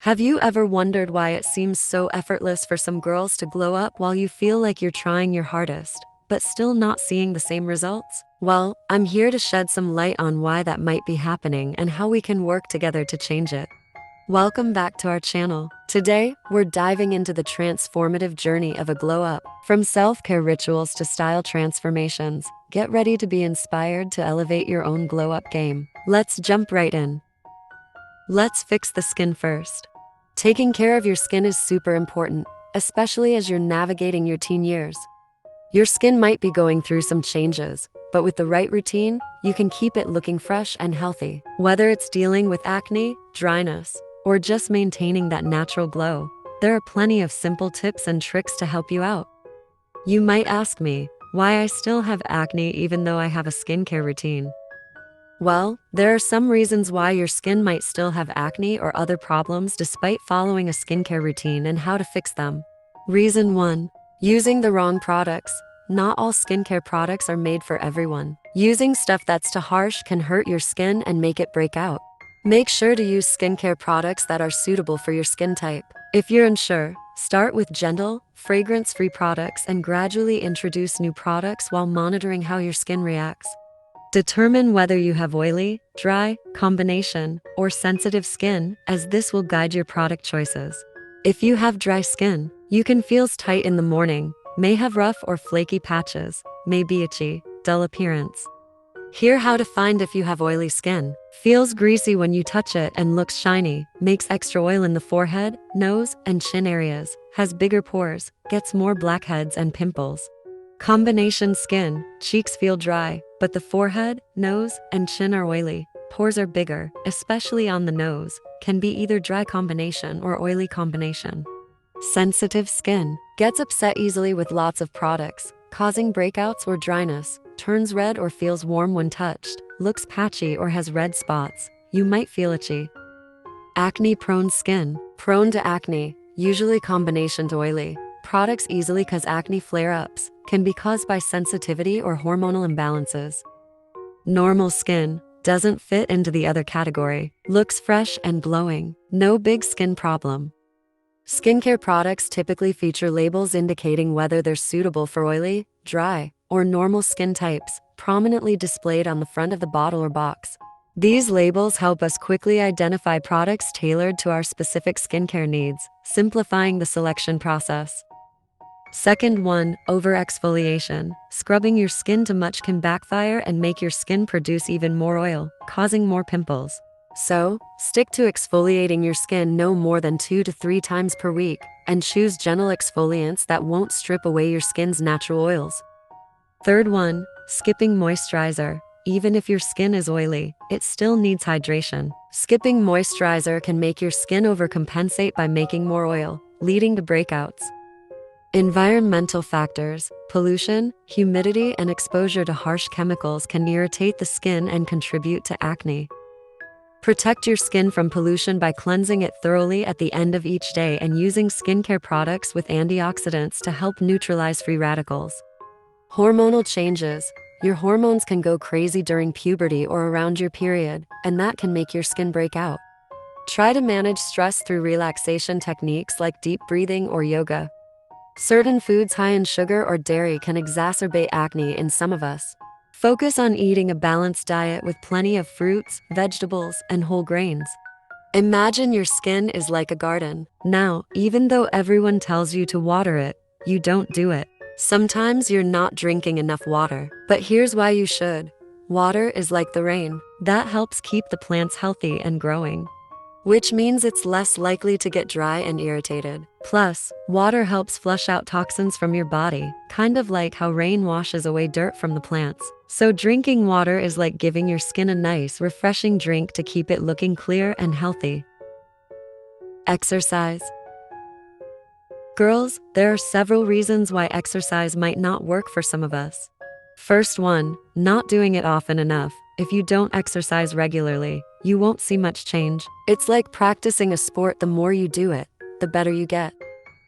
Have you ever wondered why it seems so effortless for some girls to glow up while you feel like you're trying your hardest, but still not seeing the same results? Well, I'm here to shed some light on why that might be happening and how we can work together to change it. Welcome back to our channel. Today, we're diving into the transformative journey of a glow up. From self-care rituals to style transformations, get ready to be inspired to elevate your own glow up game. Let's jump right in. Let's fix the skin first. Taking care of your skin is super important, especially as you're navigating your teen years. Your skin might be going through some changes, but with the right routine, you can keep it looking fresh and healthy. Whether it's dealing with acne, dryness, or just maintaining that natural glow, there are plenty of simple tips and tricks to help you out. You might ask me why I still have acne even though I have a skincare routine. Well, there are some reasons why your skin might still have acne or other problems despite following a skincare routine and how to fix them. Reason 1. Using the wrong products. Not all skincare products are made for everyone. Using stuff that's too harsh can hurt your skin and make it break out. Make sure to use skincare products that are suitable for your skin type. If you're unsure, start with gentle, fragrance-free products and gradually introduce new products while monitoring how your skin reacts. Determine whether you have oily, dry, combination, or sensitive skin, as this will guide your product choices. If you have dry skin, you can feel tight in the morning, may have rough or flaky patches, may be itchy, dull appearance. Hear how to find if you have oily skin. Feels greasy when you touch it and looks shiny, makes extra oil in the forehead, nose, and chin areas, has bigger pores, gets more blackheads and pimples. Combination skin, cheeks feel dry, but the forehead, nose, and chin are oily. Pores are bigger, especially on the nose, can be either dry combination or oily combination. Sensitive skin, gets upset easily with lots of products, causing breakouts or dryness, turns red or feels warm when touched, looks patchy or has red spots, you might feel itchy. Acne-prone skin, prone to acne, usually combination to oily. Products easily cause acne flare-ups, can be caused by sensitivity or hormonal imbalances. Normal skin, doesn't fit into the other category, looks fresh and glowing, no big skin problem. Skincare products typically feature labels indicating whether they're suitable for oily, dry, or normal skin types, prominently displayed on the front of the bottle or box. These labels help us quickly identify products tailored to our specific skincare needs, simplifying the selection process. Second 1. Over-exfoliation. Scrubbing your skin too much can backfire and make your skin produce even more oil, causing more pimples. So, stick to exfoliating your skin no more than 2 to 3 times per week, and choose gentle exfoliants that won't strip away your skin's natural oils. Third 1. Skipping moisturizer. Even if your skin is oily, it still needs hydration. Skipping moisturizer can make your skin overcompensate by making more oil, leading to breakouts. Environmental factors, pollution, humidity, and exposure to harsh chemicals can irritate the skin and contribute to acne. Protect your skin from pollution by cleansing it thoroughly at the end of each day and using skincare products with antioxidants to help neutralize free radicals. Hormonal changes. Your hormones can go crazy during puberty or around your period, and that can make your skin break out. Try to manage stress through relaxation techniques like deep breathing or yoga. Certain foods high in sugar or dairy can exacerbate acne in some of us. Focus on eating a balanced diet with plenty of fruits, vegetables, and whole grains. Imagine your skin is like a garden. Now, even though everyone tells you to water it, you don't do it. Sometimes you're not drinking enough water, but here's why you should. Water is like the rain. That helps keep the plants healthy and growing, which means it's less likely to get dry and irritated. Plus, water helps flush out toxins from your body, kind of like how rain washes away dirt from the plants. So drinking water is like giving your skin a nice, refreshing drink to keep it looking clear and healthy. Exercise. Girls, there are several reasons why exercise might not work for some of us. First 1, not doing it often enough. If you don't exercise regularly, you won't see much change. It's like practicing a sport. The more you do it, the better you get.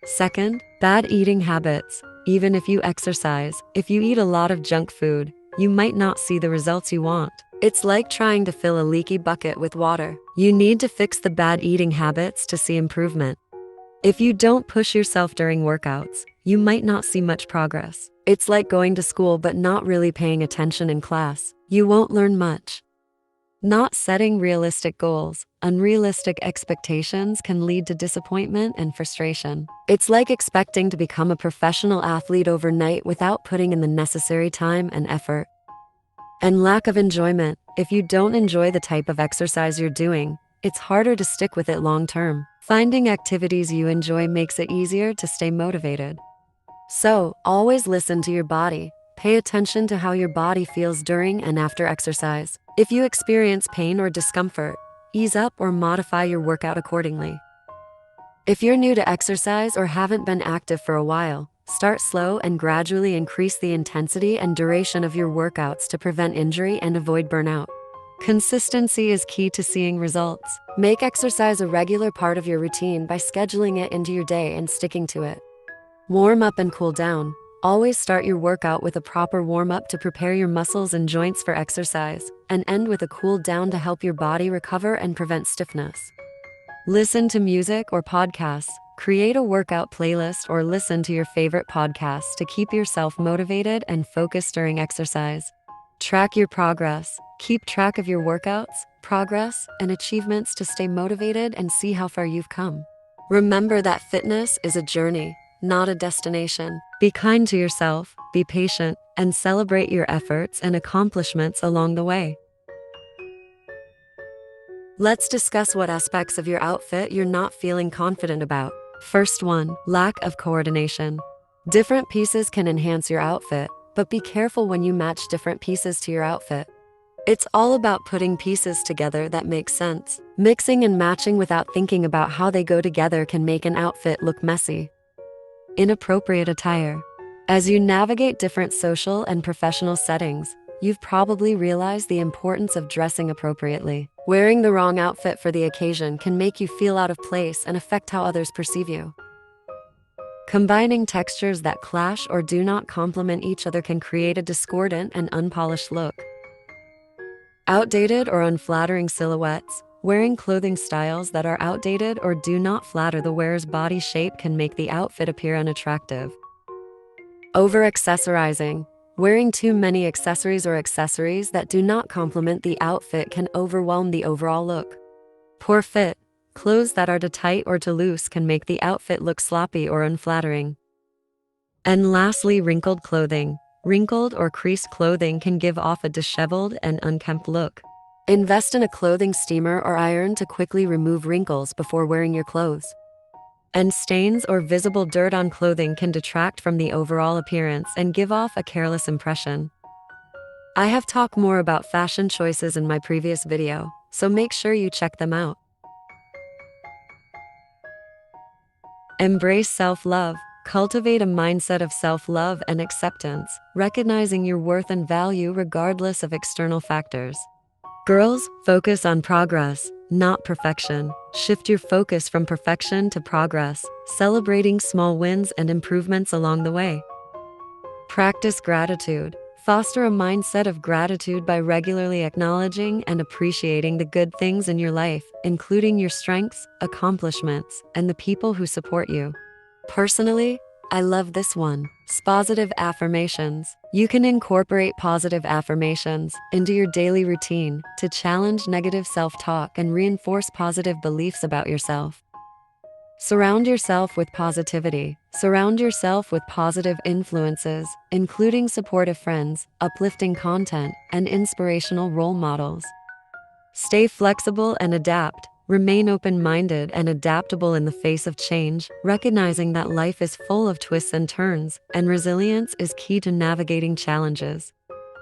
Second, bad eating habits. Even if you exercise, if you eat a lot of junk food, you might not see the results you want. It's like trying to fill a leaky bucket with water. You need to fix the bad eating habits to see improvement. If you don't push yourself during workouts, you might not see much progress. It's like going to school but not really paying attention in class. You won't learn much. Not setting realistic goals, unrealistic expectations can lead to disappointment and frustration. It's like expecting to become a professional athlete overnight without putting in the necessary time and effort. And lack of enjoyment. If you don't enjoy the type of exercise you're doing, it's harder to stick with it long term. Finding activities you enjoy makes it easier to stay motivated. So, always listen to your body. Pay attention to how your body feels during and after exercise. If you experience pain or discomfort, ease up or modify your workout accordingly. If you're new to exercise or haven't been active for a while, start slow and gradually increase the intensity and duration of your workouts to prevent injury and avoid burnout. Consistency is key to seeing results. Make exercise a regular part of your routine by scheduling it into your day and sticking to it. Warm up and cool down. Always start your workout with a proper warm-up to prepare your muscles and joints for exercise, and end with a cool down to help your body recover and prevent stiffness. Listen to music or podcasts. Create a workout playlist or listen to your favorite podcasts to keep yourself motivated and focused during exercise. Track your progress. Keep track of your workouts, progress, and achievements to stay motivated and see how far you've come. Remember that fitness is a journey, not a destination. Be kind to yourself, be patient, and celebrate your efforts and accomplishments along the way. Let's discuss what aspects of your outfit you're not feeling confident about. First one, lack of coordination. Different pieces can enhance your outfit, but be careful when you match different pieces to your outfit. It's all about putting pieces together that make sense. Mixing and matching without thinking about how they go together can make an outfit look messy. Inappropriate attire. As you navigate different social and professional settings, you've probably realized the importance of dressing appropriately. Wearing the wrong outfit for the occasion can make you feel out of place and affect how others perceive you. Combining textures that clash or do not complement each other can create a discordant and unpolished look. Outdated or unflattering silhouettes. Wearing clothing styles that are outdated or do not flatter the wearer's body shape can make the outfit appear unattractive. Over-accessorizing. Wearing too many accessories or accessories that do not complement the outfit can overwhelm the overall look. Poor fit. Clothes that are too tight or too loose can make the outfit look sloppy or unflattering. And lastly, wrinkled clothing. Wrinkled or creased clothing can give off a disheveled and unkempt look. Invest in a clothing steamer or iron to quickly remove wrinkles before wearing your clothes. And stains or visible dirt on clothing can detract from the overall appearance and give off a careless impression. I have talked more about fashion choices in my previous video, so make sure you check them out. Embrace self-love. Cultivate a mindset of self-love and acceptance, recognizing your worth and value regardless of external factors. Girls, focus on progress, not perfection. Shift your focus from perfection to progress, celebrating small wins and improvements along the way. Practice gratitude. Foster a mindset of gratitude by regularly acknowledging and appreciating the good things in your life, including your strengths, accomplishments, and the people who support you. Personally, I love this one. Positive affirmations. You can incorporate positive affirmations into your daily routine to challenge negative self-talk and reinforce positive beliefs about yourself. Surround yourself with positivity. Surround yourself with positive influences, including supportive friends, uplifting content, and inspirational role models. Stay flexible and adapt. Remain open-minded and adaptable in the face of change, recognizing that life is full of twists and turns, and resilience is key to navigating challenges.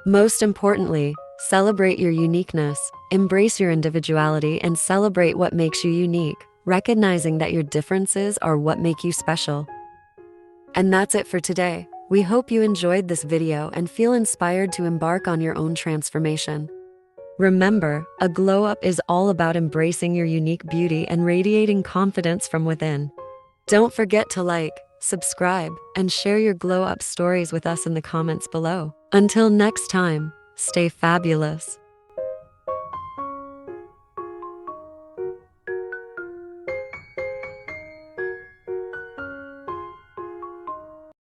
Most importantly, celebrate your uniqueness, embrace your individuality, and celebrate what makes you unique, recognizing that your differences are what make you special. And that's it for today. We hope you enjoyed this video and feel inspired to embark on your own transformation. Remember, a glow up is all about embracing your unique beauty and radiating confidence from within. Don't forget to like, subscribe, and share your glow up stories with us in the comments below. Until next time, stay fabulous.